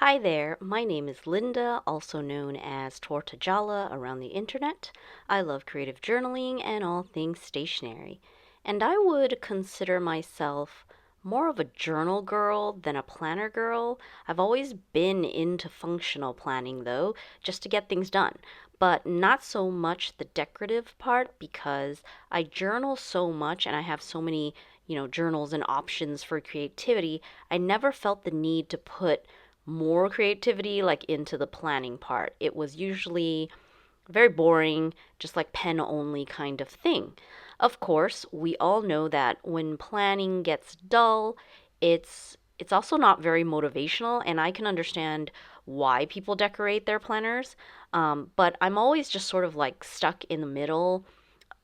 Hi there, my name is Linda, also known as Tortagialla around the internet. I love creative journaling and all things stationery. And I would consider myself more of a journal girl than a planner girl. I've always been into functional planning though, just to get things done, but not so much the decorative part because I journal so much and I have so many, journals and options for creativity. I never felt the need to put more creativity like into the planning part. It was usually very boring, just like pen only kind of thing. Of course, we all know that when planning gets dull, it's also not very motivational, and I can understand why people decorate their planners. But I'm always just sort of like stuck in the middle,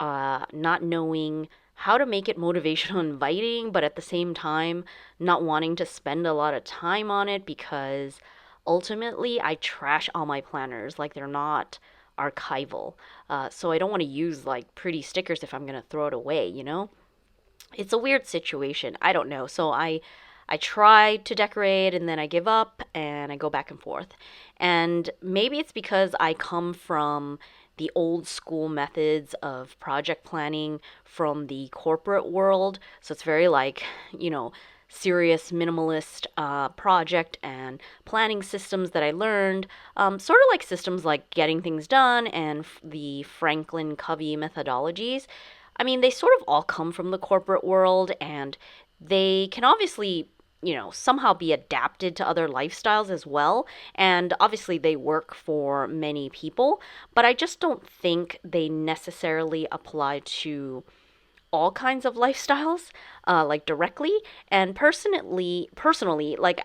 not knowing how to make it motivational and inviting, but at the same time, not wanting to spend a lot of time on it because ultimately I trash all my planners. Like they're not archival. So I don't want to use like pretty stickers if I'm going to throw it away? It's a weird situation. I don't know. So I try to decorate and then I give up and I go back and forth. And maybe it's because I come from the old school methods of project planning from the corporate world. So it's very like, serious minimalist project and planning systems that I learned, sort of like systems like getting things done and the Franklin Covey methodologies. I mean, they sort of all come from the corporate world and they can obviously, somehow be adapted to other lifestyles as well. And obviously, they work for many people, but I just don't think they necessarily apply to all kinds of lifestyles, like directly. And personally, like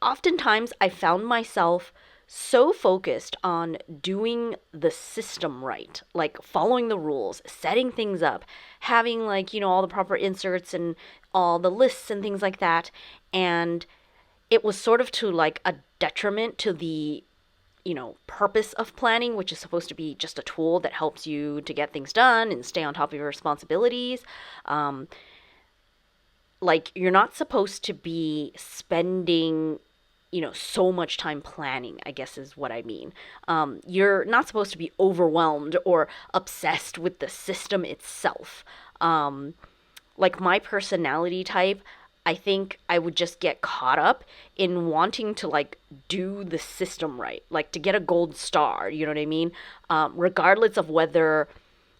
oftentimes I found myself so focused on doing the system right, like following the rules, setting things up, having like, all the proper inserts and all the lists and things like that. And it was sort of to like a detriment to the purpose of planning, which is supposed to be just a tool that helps you to get things done and stay on top of your responsibilities. Um, like you're not supposed to be spending so much time planning, I guess is what I mean. You're not supposed to be overwhelmed or obsessed with the system itself. Like my personality type, I think I would just get caught up in wanting to like do the system right, like to get a gold star, you know what I mean? Regardless of whether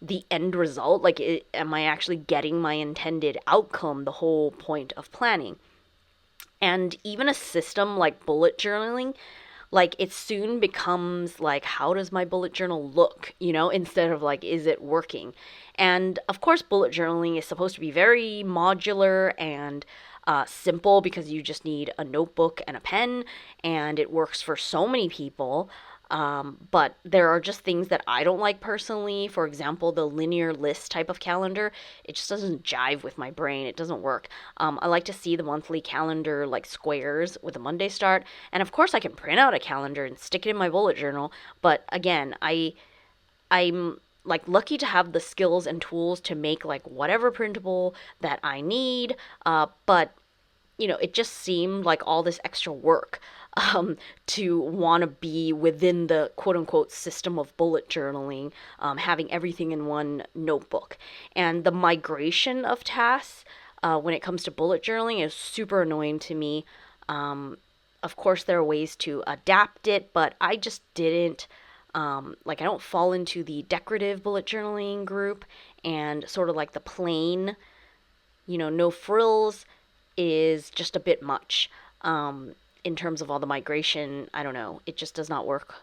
the end result, like, am I actually getting my intended outcome, the whole point of planning. And even a system like bullet journaling, like it soon becomes like, how does my bullet journal look, instead of like, is it working? And of course, bullet journaling is supposed to be very modular and simple because you just need a notebook and a pen, and it works for so many people. But there are just things that I don't like personally. For example, the linear list type of calendar, it just doesn't jive with my brain. It doesn't work. I like to see the monthly calendar like squares with a Monday start. And of course, I can print out a calendar and stick it in my bullet journal. But again, I'm like lucky to have the skills and tools to make like whatever printable that I need. But it just seemed like all this extra work to want to be within the quote unquote system of bullet journaling, having everything in one notebook. And the migration of tasks when it comes to bullet journaling is super annoying to me. Of course, there are ways to adapt it, but I just didn't. Like, I don't fall into the decorative bullet journaling group, and sort of like the plain, no frills is just a bit much. In terms of all the migration, I don't know. It just does not work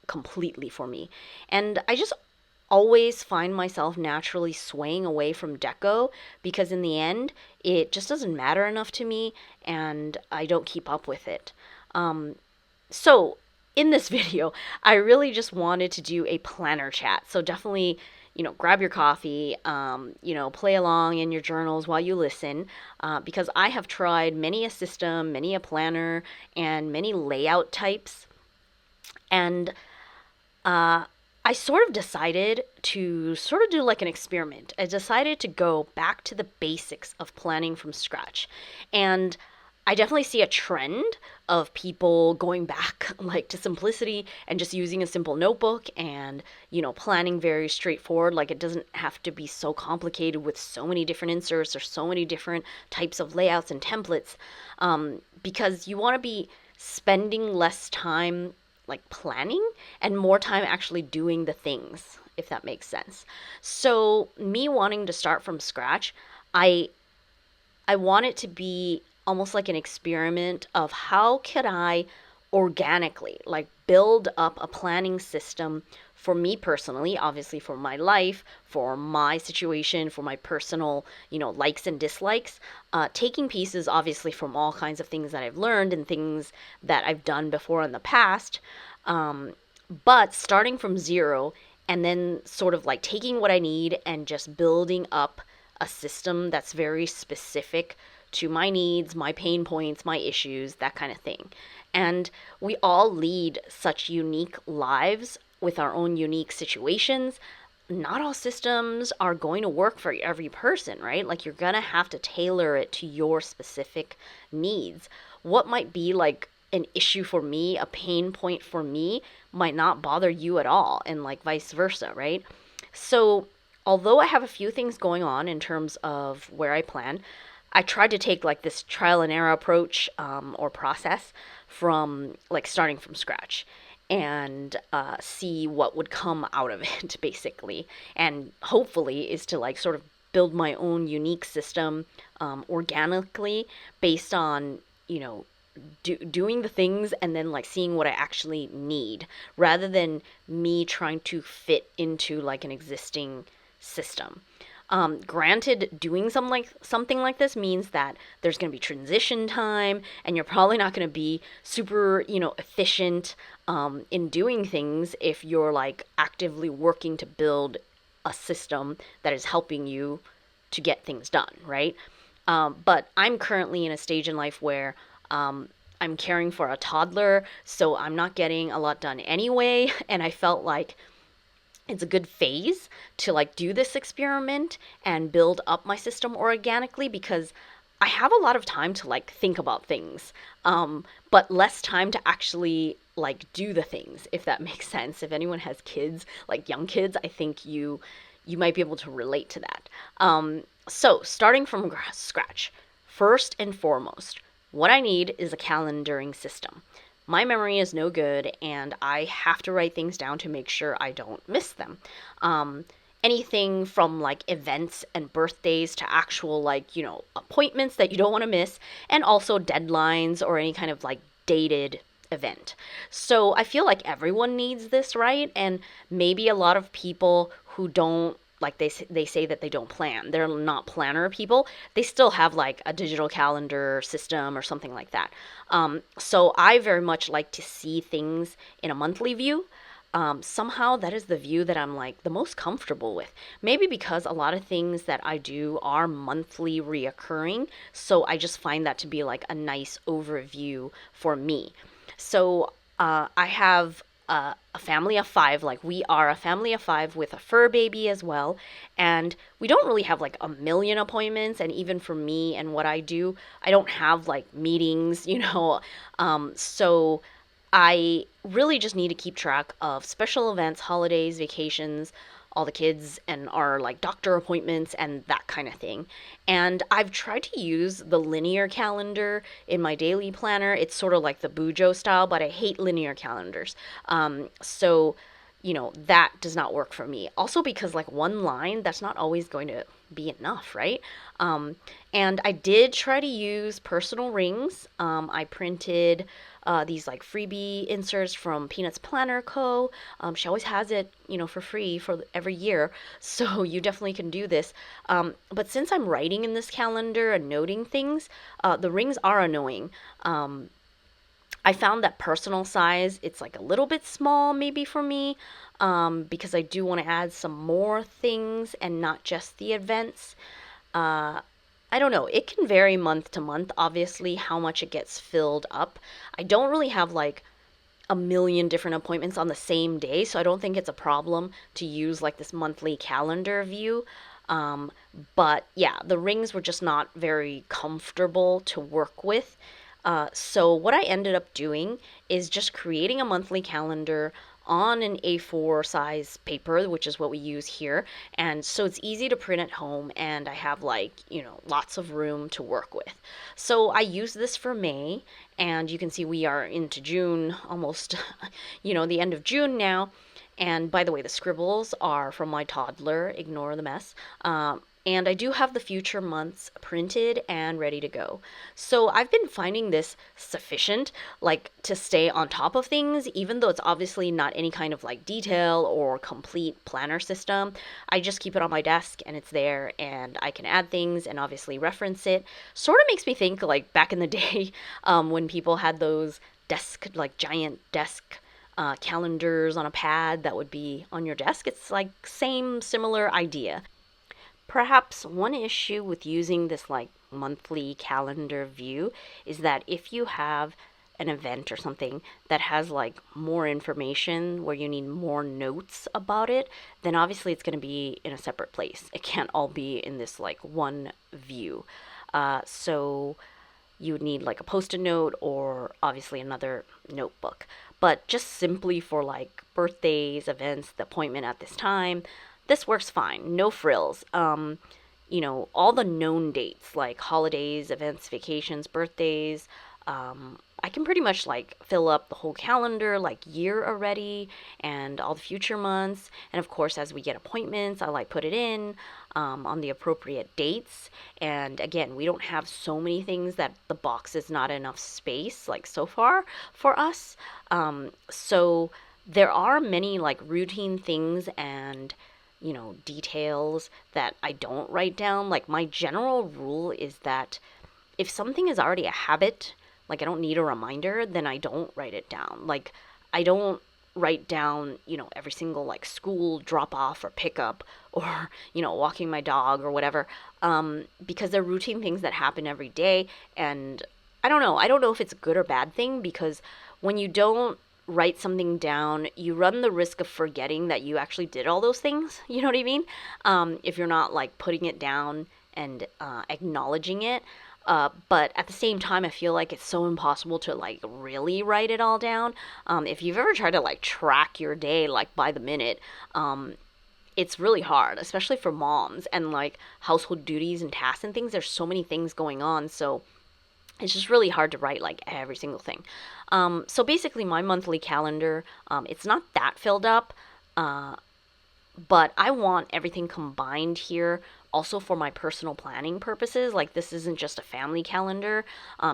completely for me. And I just always find myself naturally swaying away from deco because in the end, it just doesn't matter enough to me and I don't keep up with it. So in this video, I really just wanted to do a planner chat. So definitely, grab your coffee, play along in your journals while you listen, because I have tried many a system, many a planner, and many layout types. And I sort of decided to sort of do like an experiment. I decided to go back to the basics of planning from scratch. And I definitely see a trend of people going back like to simplicity and just using a simple notebook and, planning very straightforward. Like it doesn't have to be so complicated with so many different inserts or so many different types of layouts and templates, because you want to be spending less time like planning and more time actually doing the things, if that makes sense. So, me wanting to start from scratch, I I want it to be almost like an experiment of how could I organically like build up a planning system for me personally, obviously for my life, for my situation, for my personal, likes and dislikes, taking pieces obviously from all kinds of things that I've learned and things that I've done before in the past, um, but starting from zero and then sort of like taking what I need and just building up a system that's very specific to my needs, my pain points, my issues, that kind of thing. And we all lead such unique lives with our own unique situations. Not all systems are going to work for every person, right? Like you're going to have to tailor it to your specific needs. What might be like an issue for me, a pain point for me, might not bother you at all, and like vice versa, right? So, although I have a few things going on in terms of where I plan, I tried to take like this trial and error approach, or process from like starting from scratch and see what would come out of it basically. And hopefully is to like sort of build my own unique system, organically based on, you know, doing the things and then like seeing what I actually need rather than me trying to fit into like an existing system. Granted, doing something like this means that there's going to be transition time, and you're probably not going to be super, efficient, in doing things if you're like actively working to build a system that is helping you to get things done, right? But I'm currently in a stage in life where, I'm caring for a toddler, so I'm not getting a lot done anyway, and I felt like it's a good phase to like do this experiment and build up my system organically because I have a lot of time to like think about things, but less time to actually like do the things, if that makes sense. If anyone has kids, like young kids, I think you might be able to relate to that. So starting from scratch, first and foremost, what I need is a calendaring system. My memory is no good, and I have to write things down to make sure I don't miss them. Um, Anything from like events and birthdays to actual like, appointments that you don't want to miss, and also deadlines or any kind of like dated event. So I feel like everyone needs this, right? And maybe a lot of people who don't like they say that they don't plan. They're not planner people. They still have like a digital calendar system or something like that. So I very much like to see things in a monthly view. Somehow that is the view that I'm like the most comfortable with. Maybe because a lot of things that I do are monthly reoccurring, so I just find that to be like a nice overview for me. So I have a family of five. Like we are a family of five with a fur baby as well, and we don't really have like a million appointments. And even for me and what I do, I don't have like meetings, so I really just need to keep track of special events, holidays, vacations, all the kids, and our like doctor appointments and that kind of thing. And I've tried to use the linear calendar in my daily planner. It's sort of like the Bujo style, but I hate linear calendars. So, that does not work for me. Also, because like one line, that's not always going to be enough, right? Um, and I did try to use personal rings. I printed these like freebie inserts from Peanuts Planner Co. She always has it, for free for every year. So you definitely can do this. But since I'm writing in this calendar and noting things, the rings are annoying. I found that personal size, it's like a little bit small maybe for me, because I do want to add some more things and not just the events. Uh, I don't know. It can vary month to month, obviously, how much it gets filled up. I don't really have like a million different appointments on the same day, so I don't think it's a problem to use like this monthly calendar view. But yeah, the rings were just not very comfortable to work with. So what I ended up doing is just creating a monthly calendar on an A4 size paper, which is what we use here. And so it's easy to print at home, and I have like, lots of room to work with. So I use this for May, and you can see we are into June, almost, the end of June now. And by the way, the scribbles are from my toddler. Ignore the mess. And I do have the future months printed and ready to go. So I've been finding this sufficient, like to stay on top of things, even though it's obviously not any kind of like detail or complete planner system. I just keep it on my desk and it's there, and I can add things and obviously reference it. Sort of makes me think like back in the day when people had those like giant desk calendars on a pad that would be on your desk. It's like same similar idea. Perhaps one issue with using this like monthly calendar view is that if you have an event or something that has like more information where you need more notes about it, then obviously it's going to be in a separate place. It can't all be in this like one view. So you would need like a post-it note or obviously another notebook. But just simply for like birthdays, events, the appointment at this time, this works fine. No frills. All the known dates like holidays, events, vacations, birthdays. I can pretty much like fill up the whole calendar like year already and all the future months. And of course, as we get appointments, I like put it in on the appropriate dates. And again, we don't have so many things that the box is not enough space like so far for us. So there are many like routine things and details that I don't write down. Like my general rule is that if something is already a habit, like I don't need a reminder, then I don't write it down. Like I don't write down, every single like school drop off or pickup or, walking my dog or whatever, because they're routine things that happen every day. And I don't know. I don't know if it's a good or bad thing, because when you don't write something down, you run the risk of forgetting that you actually did all those things. You know what I mean? If you're not like putting it down and acknowledging it. But at the same time, I feel like it's so impossible to like really write it all down. If you've ever tried to like track your day like by the minute, it's really hard, especially for moms and like household duties and tasks and things. There's so many things going on, so it's just really hard to write like every single thing. So basically, my monthly calendar, it's not that filled up. But I want everything combined here also for my personal planning purposes. Like this isn't just a family calendar,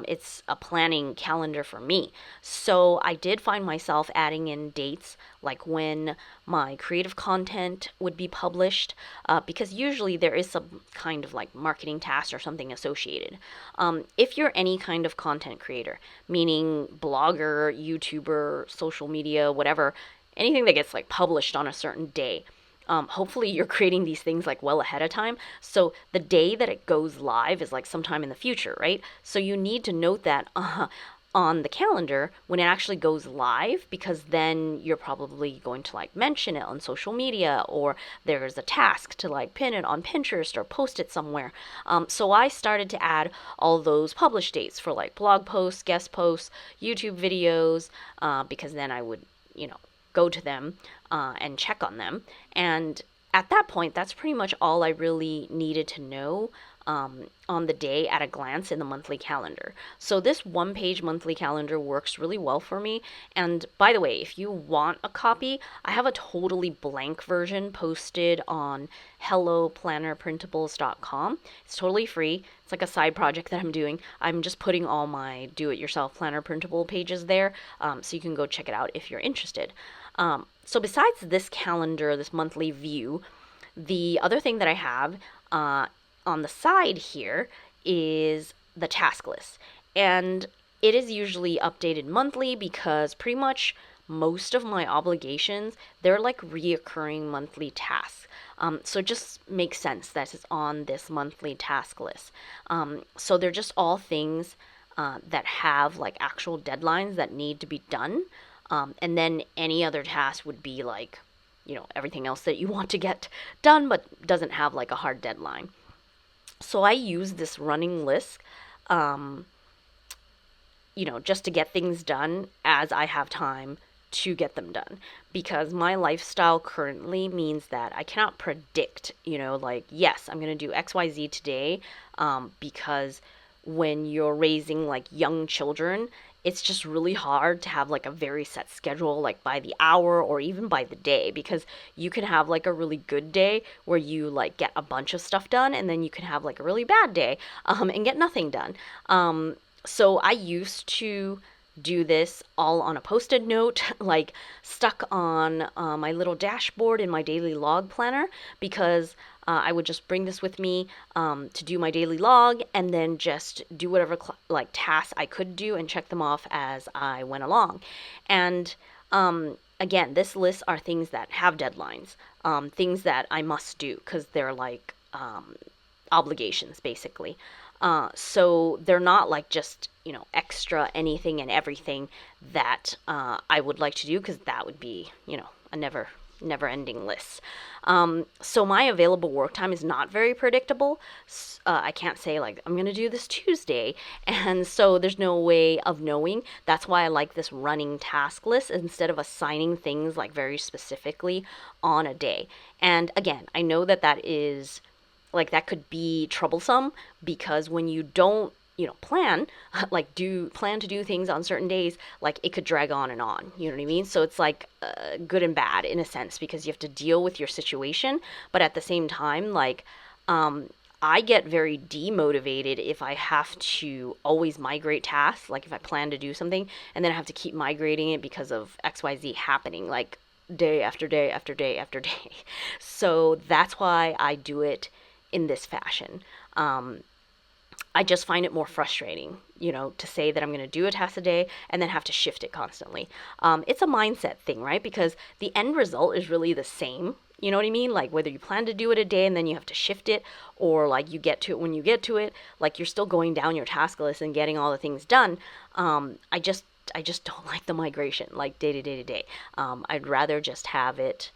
it's a planning calendar for me. So I did find myself adding in dates like when my creative content would be published, because usually there is some kind of like marketing task or something associated. If you're any kind of content creator, meaning blogger, YouTuber, social media, whatever, anything that gets like published on a certain day, hopefully you're creating these things like well ahead of time. So the day that it goes live is like sometime in the future, right? So you need to note that on the calendar when it actually goes live, because then you're probably going to like mention it on social media, or there's a task to like pin it on Pinterest or post it somewhere. So I started to add all those publish dates for like blog posts, guest posts, YouTube videos, because then I would, go to them and check on them. And at that point, that's pretty much all I really needed to know on the day at a glance in the monthly calendar. So this one-page monthly calendar works really well for me. And by the way, if you want a copy, I have a totally blank version posted on helloplannerprintables.com. It's totally free. It's like a side project that I'm doing. I'm just putting all my do-it-yourself planner printable pages there, so you can go check it out if you're interested. So besides this calendar, this monthly view, the other thing that I have on the side here is the task list. And it is usually updated monthly because pretty much most of my obligations, they're like reoccurring monthly tasks. So it just makes sense that it's on this monthly task list. So they're just all things that have like actual deadlines that need to be done. And then any other task would be like everything else that you want to get done, but doesn't have like a hard deadline. So I use this running list, um, just to get things done as I have time to get them done, because my lifestyle currently means that I cannot predict, like, yes, I'm going to do XYZ today, because when you're raising like young children, it's just really hard to have like a very set schedule, like by the hour or even by the day, because you can have like a really good day where you like get a bunch of stuff done, and then you can have like a really bad day, and get nothing done. So I used to do this all on a post-it note, like stuck on my little dashboard in my daily log planner, because I would just bring this with me to do my daily log, and then just do whatever like tasks I could do and check them off as I went along. And again, this list are things that have deadlines, things that I must do because they're like obligations basically. So they're not like just, extra anything and everything that I would like to do, because that would be, a never ending list. So my available work time is not very predictable. I can't say like I'm going to do this Tuesday. And so there's no way of knowing. That's why I like this running task list instead of assigning things like very specifically on a day. And again, I know that that is like that could be troublesome, because when you don't plan like plan to do things on certain days, like it could drag on and on, you know what I mean? So it's like good and bad in a sense, because you have to deal with your situation, but at the same time, like I get very demotivated if I have to always migrate tasks, like if I plan to do something and then I have to keep migrating it because of XYZ happening, like day after day after day after day. So that's why I do it in this fashion. I just find it more frustrating, to say that I'm going to do a task a day and then have to shift it constantly. It's a mindset thing, right? Because the end result is really the same. You know what I mean? Like whether you plan to do it a day and then you have to shift it, or like you get to it when you get to it, like you're still going down your task list and getting all the things done. I just don't like the migration, like day to day to day. I'd rather just have it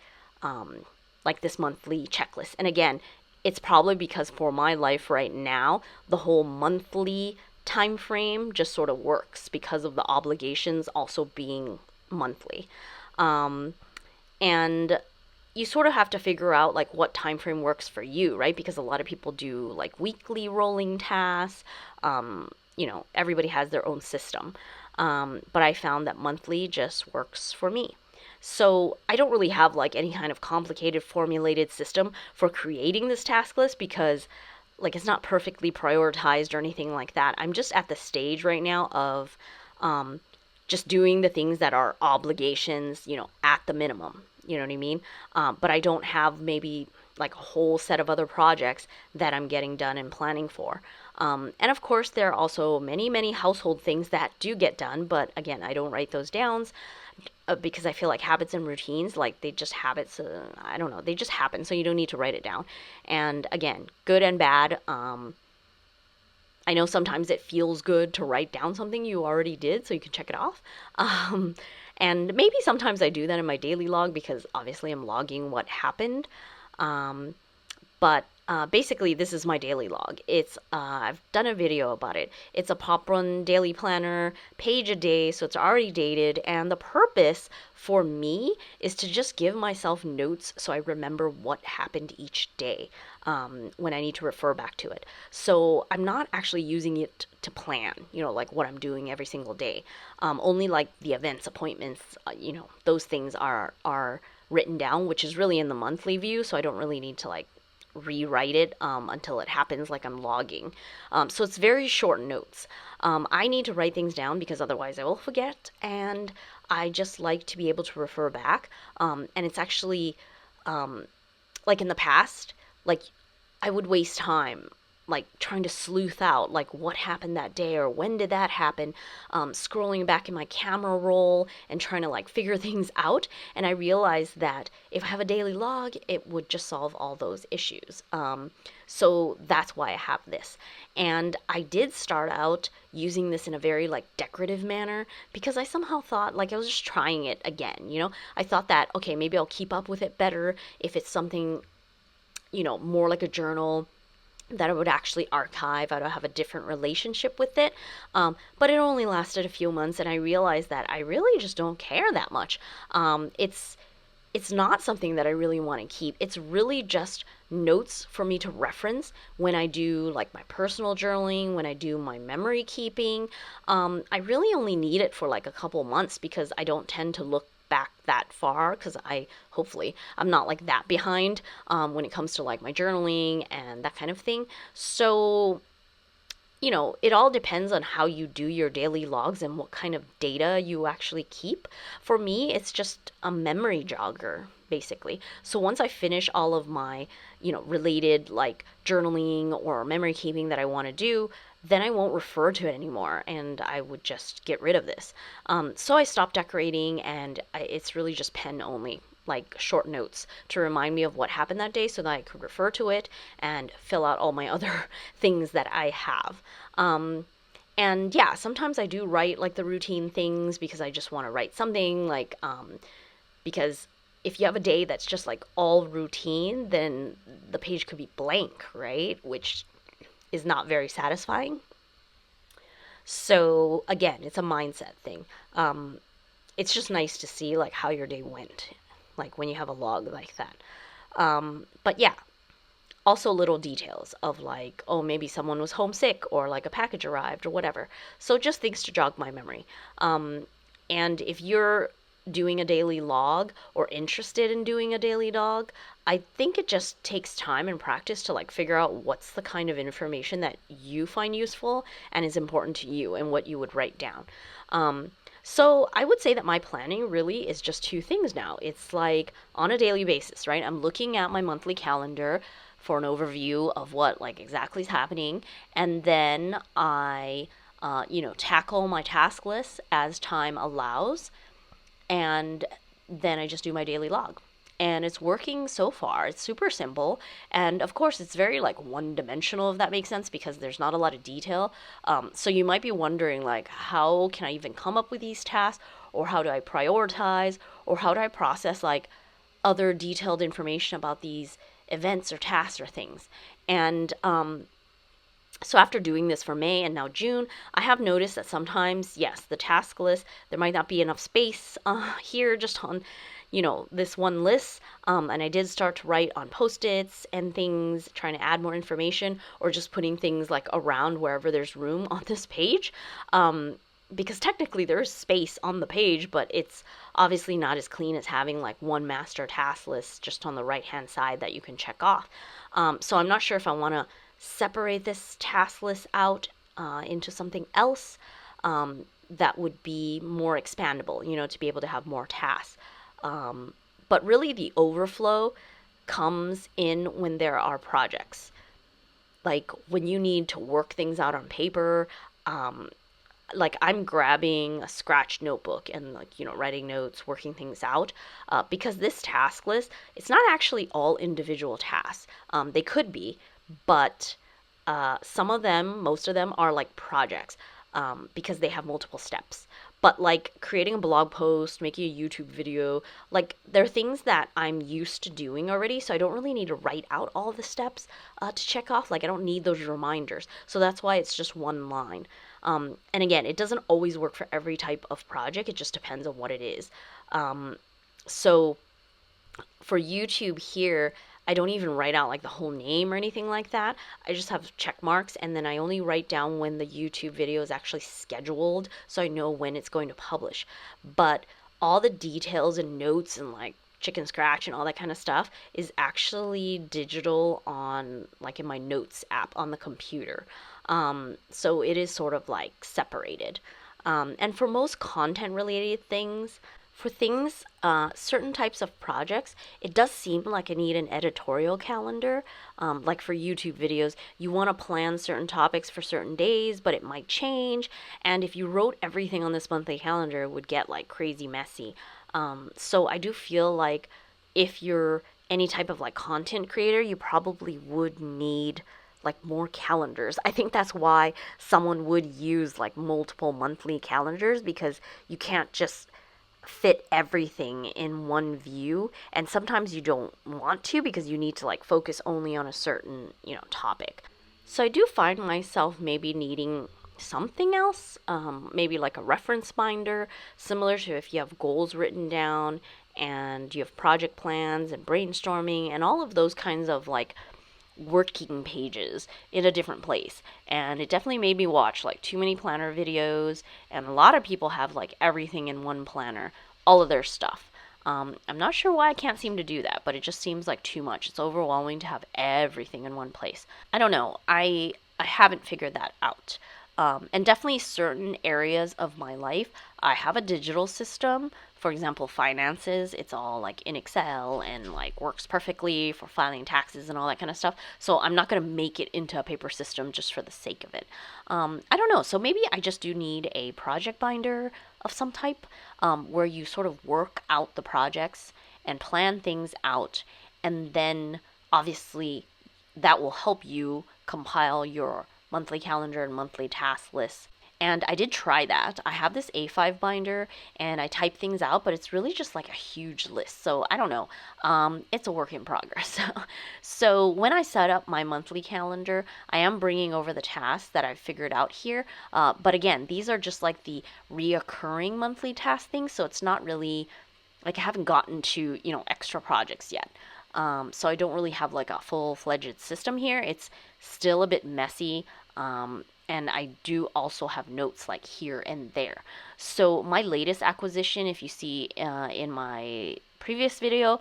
like this monthly checklist. And again, it's probably because for my life right now, the whole monthly time frame just sort of works because of the obligations also being monthly. And you sort of have to figure out like what time frame works for you, right? Because a lot of people do like weekly rolling tasks. Everybody has their own system. But I found that monthly just works for me. So I don't really have like any kind of complicated formulated system for creating this task list, because like it's not perfectly prioritized or anything like that. I'm just at the stage right now of just doing the things that are obligations, at the minimum. You know what I mean? But I don't have maybe like a whole set of other projects that I'm getting done and planning for. And of course, there are also many, many household things that do get done. But again, I don't write those down because I feel like habits and routines, like they just habits, I don't know, they just happen. So you don't need to write it down. And again, good and bad. I know sometimes it feels good to write down something you already did so you can check it off. And maybe sometimes I do that in my daily log because obviously I'm logging what happened. But basically, this is my daily log. It's I've done a video about it. It's a pop run daily planner, page a day, so it's already dated. And the purpose for me is to just give myself notes so I remember what happened each day when I need to refer back to it. So I'm not actually using it to plan, like what I'm doing every single day. Only like the events, appointments, those things are written down, which is really in the monthly view. So I don't really need to like rewrite it until it happens, like I'm logging. So it's very short notes. I need to write things down because otherwise I will forget, and I just like to be able to refer back. And it's actually like in the past, like I would waste time like trying to sleuth out like what happened that day or when did that happen, scrolling back in my camera roll and trying to like figure things out. And I realized that if I have a daily log, it would just solve all those issues. So that's why I have this. And I did start out using this in a very like decorative manner because I somehow thought like I was just trying it again, you know? I thought that, okay, maybe I'll keep up with it better if it's something, more like a journal that I would actually archive. I would have a different relationship with it. But it only lasted a few months, and I realized that I really just don't care that much. It's not something that I really want to keep. It's really just notes for me to reference when I do like my personal journaling, when I do my memory keeping. I really only need it for like a couple months because I don't tend to look back that far because hopefully I'm not like that behind when it comes to like my journaling and that kind of thing. So it all depends on how you do your daily logs and what kind of data you actually keep. For me, it's just a memory jogger, basically. So once I finish all of my, related like journaling or memory keeping that I want to do, then I won't refer to it anymore and I would just get rid of this. So I stopped decorating and it's really just pen only, like short notes to remind me of what happened that day so that I could refer to it and fill out all my other things that I have. And yeah, sometimes I do write like the routine things because I just want to write something like, because if you have a day that's just like all routine, then the page could be blank, right? Which is not very satisfying. So again, it's a mindset thing. It's just nice to see like how your day went, like when you have a log like that. But yeah, also little details of like, oh, maybe someone was homesick or like a package arrived or whatever. So just things to jog my memory. And if you're doing a daily log or interested in doing a daily log, I think it just takes time and practice to like figure out what's the kind of information that you find useful and is important to you and what you would write down. So I would say that my planning really is just two things now. It's like on a daily basis, right? I'm looking at my monthly calendar for an overview of what like exactly is happening, and then I, tackle my task list as time allows, and then I just do my daily log. And it's working so far. It's super simple. And of course, it's very like one dimensional, if that makes sense, because there's not a lot of detail. So you might be wondering, like, how can I even come up with these tasks? Or how do I prioritize? Or how do I process like other detailed information about these events or tasks or things? And so after doing this for May and now June, I have noticed that sometimes, yes, the task list, there might not be enough space here just on, this one list. And I did start to write on Post-its and things, trying to add more information or just putting things like around wherever there's room on this page. Because technically there's space on the page, but it's obviously not as clean as having like one master task list just on the right hand side that you can check off. So I'm not sure if I want to separate this task list out into something else that would be more expandable, to be able to have more tasks. But really, the overflow comes in when there are projects. Like when you need to work things out on paper, like I'm grabbing a scratch notebook and like, writing notes, working things out, because this task list, it's not actually all individual tasks. They could be, but some of them, most of them are like projects because they have multiple steps. But like creating a blog post, making a YouTube video, like they're things that I'm used to doing already. So I don't really need to write out all the steps to check off. Like I don't need those reminders. So that's why it's just one line. And again, it doesn't always work for every type of project. It just depends on what it is. So for YouTube here, I don't even write out like the whole name or anything like that. I just have check marks and then I only write down when the YouTube video is actually scheduled so I know when it's going to publish. But all the details and notes and like chicken scratch and all that kind of stuff is actually digital on like in my notes app on the computer. So it is sort of like separated. And for most content related things, For things, certain types of projects, it does seem like I need an editorial calendar. Like for YouTube videos, you want to plan certain topics for certain days, but it might change. And if you wrote everything on this monthly calendar, it would get like crazy messy. So I do feel like if you're any type of like content creator, you probably would need like more calendars. I think that's why someone would use like multiple monthly calendars, because you can't just fit everything in one view, and sometimes you don't want to because you need to like focus only on a certain topic. So I do find myself maybe needing something else, maybe like a reference binder, similar to if you have goals written down and you have project plans and brainstorming and all of those kinds of like working pages in a different place. And it definitely made me watch like too many planner videos, and a lot of people have like everything in one planner, all of their stuff. I'm not sure why I can't seem to do that, but it just seems like too much. It's overwhelming to have everything in one place. I don't know. I haven't figured that out. And definitely certain areas of my life, I have a digital system. For example, finances, it's all like in Excel and like works perfectly for filing taxes and all that kind of stuff. So I'm not going to make it into a paper system just for the sake of it. I don't know. So maybe I just do need a project binder of some type, where you sort of work out the projects and plan things out. And then obviously that will help you compile your monthly calendar and monthly task lists. And I did try that. I have this A5 binder and I type things out, but it's really just like a huge list. So I don't know. It's a work in progress. So when I set up my monthly calendar, I am bringing over the tasks that I've figured out here. But again, these are just like the reoccurring monthly task things. So it's not really like I haven't gotten to, extra projects yet. So I don't really have like a full-fledged system here. It's still a bit messy. And I do also have notes like here and there. So my latest acquisition, if you see in my previous video,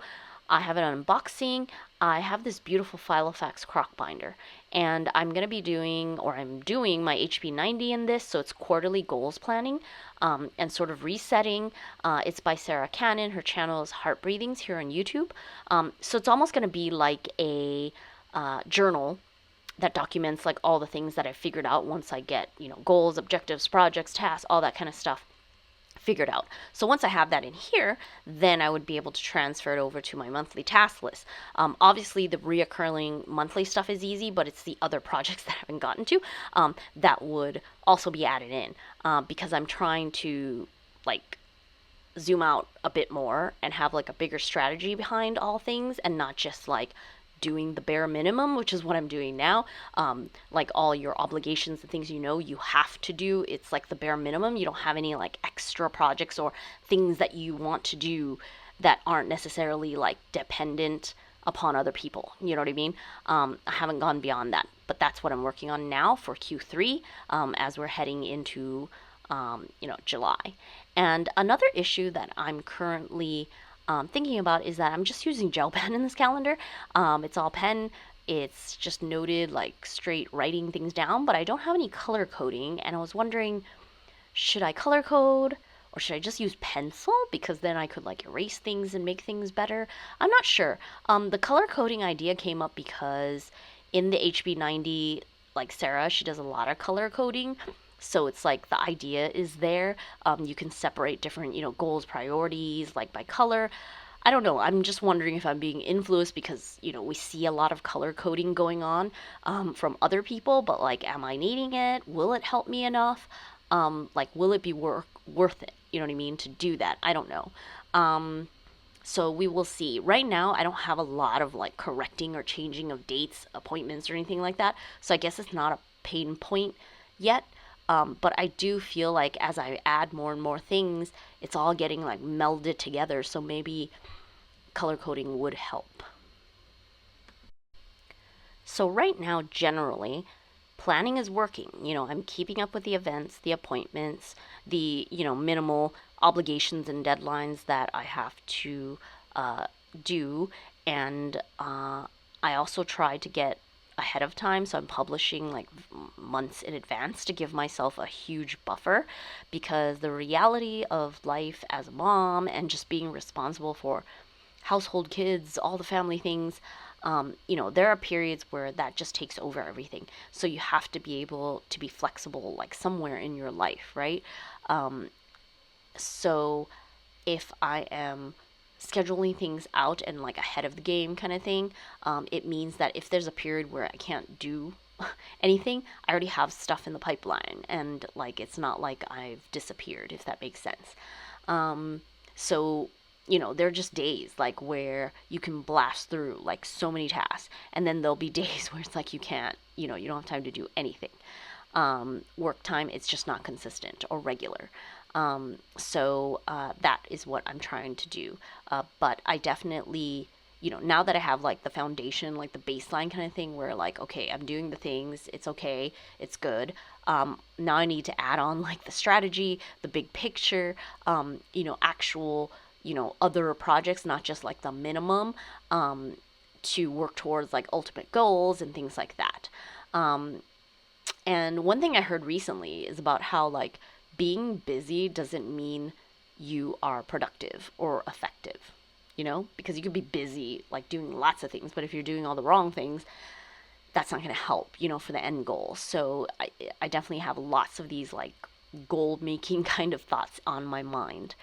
I have an unboxing. I have this beautiful Filofax crock binder, and I'm going to be doing, or I'm doing my HP90 in this, so it's quarterly goals planning and sort of resetting. It's by Sarah Cannon. Her channel is Heart Breathings here on YouTube. So it's almost going to be like a journal that documents like all the things that I figured out once I get, goals, objectives, projects, tasks, all that kind of stuff figured out. So once I have that in here, then I would be able to transfer it over to my monthly task list. Obviously, the reoccurring monthly stuff is easy, but it's the other projects that I haven't gotten to that would also be added in, because I'm trying to like zoom out a bit more and have like a bigger strategy behind all things, and not just like doing the bare minimum, which is what I'm doing now. Like all your obligations and things you have to do, it's like the bare minimum. You don't have any like extra projects or things that you want to do that aren't necessarily like dependent upon other people. You know what I mean? I haven't gone beyond that, but that's what I'm working on now for Q3 as we're heading into July. And another issue that I'm currently thinking about is that I'm just using gel pen in this calendar. It's all pen. It's just noted like straight writing things down, but I don't have any color coding. And I was wondering, should I color code or should I just use pencil? Because then I could like erase things and make things better. I'm not sure. The color coding idea came up because in the HB90, like Sarah, she does a lot of color coding. So it's like the idea is there. You can separate different, goals, priorities, like by color. I don't know. I'm just wondering if I'm being influenced because, we see a lot of color coding going on from other people, but like, am I needing it? Will it help me enough? Like, will it be worth it? You know what I mean? To do that. I don't know. So we will see. Right now, I don't have a lot of like correcting or changing of dates, appointments, or anything like that. So I guess it's not a pain point yet. But I do feel like as I add more and more things, it's all getting like melded together. So maybe color coding would help. So right now, generally, planning is working. I'm keeping up with the events, the appointments, the, minimal obligations and deadlines that I have to do. And I also try to get ahead of time, so I'm publishing like months in advance to give myself a huge buffer, because the reality of life as a mom and just being responsible for household, kids, all the family things, there are periods where that just takes over everything. So you have to be able to be flexible, like somewhere in your life, right? So if I am scheduling things out and like ahead of the game kind of thing, it means that if there's a period where I can't do anything, I already have stuff in the pipeline, and like it's not like I've disappeared, if that makes sense. So there are just days like where you can blast through like so many tasks, and then there'll be days where it's like you can't, you don't have time to do anything. Work time, it's just not consistent or regular. So that is what I'm trying to do. But I definitely, now that I have like the foundation, like the baseline kind of thing where like, okay, I'm doing the things, it's okay, it's good. Now I need to add on like the strategy, the big picture, actual, other projects, not just like the minimum, to work towards like ultimate goals and things like that. And one thing I heard recently is about how like being busy doesn't mean you are productive or effective, because you could be busy like doing lots of things, but if you're doing all the wrong things, that's not going to help, for the end goal. So I definitely have lots of these like goal making kind of thoughts on my mind.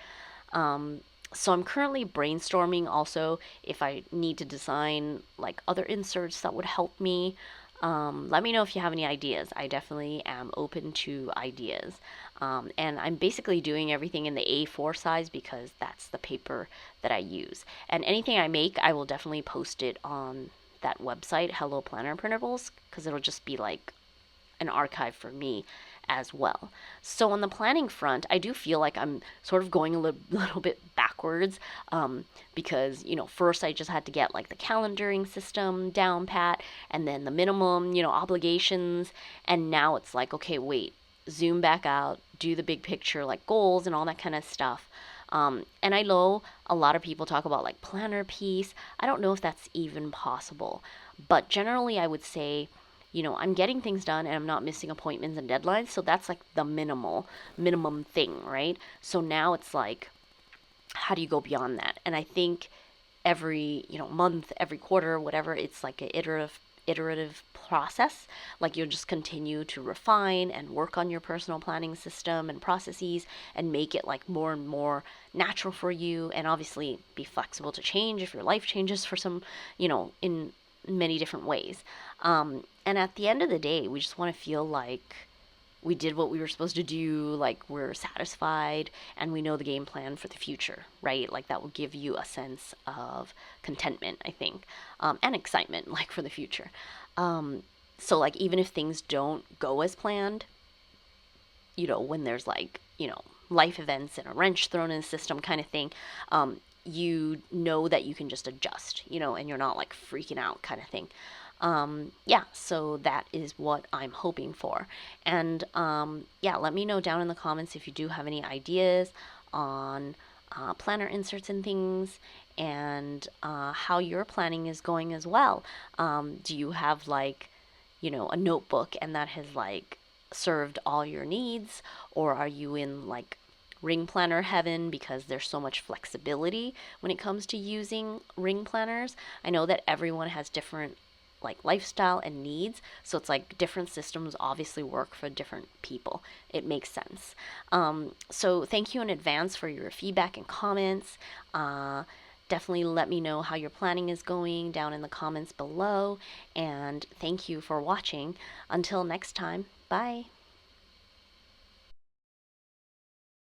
So I'm currently brainstorming also if I need to design like other inserts that would help me. Let me know if you have any ideas. I definitely am open to ideas. And I'm basically doing everything in the A4 size because that's the paper that I use. And anything I make, I will definitely post it on that website, Hello Planner Printables, because it'll just be like an archive for me as well. So on the planning front, I do feel like I'm sort of going a little bit backwards, because first I just had to get like the calendaring system down pat, and then the minimum obligations, and now it's like, okay, wait, zoom back out, do the big picture like goals and all that kind of stuff. And I know a lot of people talk about like planner piece. I don't know if that's even possible, but generally I would say, I'm getting things done and I'm not missing appointments and deadlines. So that's like the minimum thing, right? So now it's like, how do you go beyond that? And I think every, month, every quarter, whatever, it's like an iterative process. Like you'll just continue to refine and work on your personal planning system and processes and make it like more and more natural for you, and obviously be flexible to change if your life changes for some, in many different ways. And at the end of the day, we just want to feel like we did what we were supposed to do, like we're satisfied and we know the game plan for the future, right? Like that will give you a sense of contentment, I think, and excitement, like for the future. So like even if things don't go as planned, when there's like, life events and a wrench thrown in the system kind of thing, you know that you can just adjust, and you're not like freaking out kind of thing. Yeah, so that is what I'm hoping for. And yeah, let me know down in the comments if you do have any ideas on planner inserts and things, and how your planning is going as well. Do you have like, a notebook and that has like served all your needs, or are you in like ring planner heaven because there's so much flexibility when it comes to using ring planners? I know that everyone has different like lifestyle and needs, so it's like different systems obviously work for different people. It makes sense. So thank you in advance for your feedback and comments. Definitely let me know how your planning is going down in the comments below, and thank you for watching. Until next time, bye.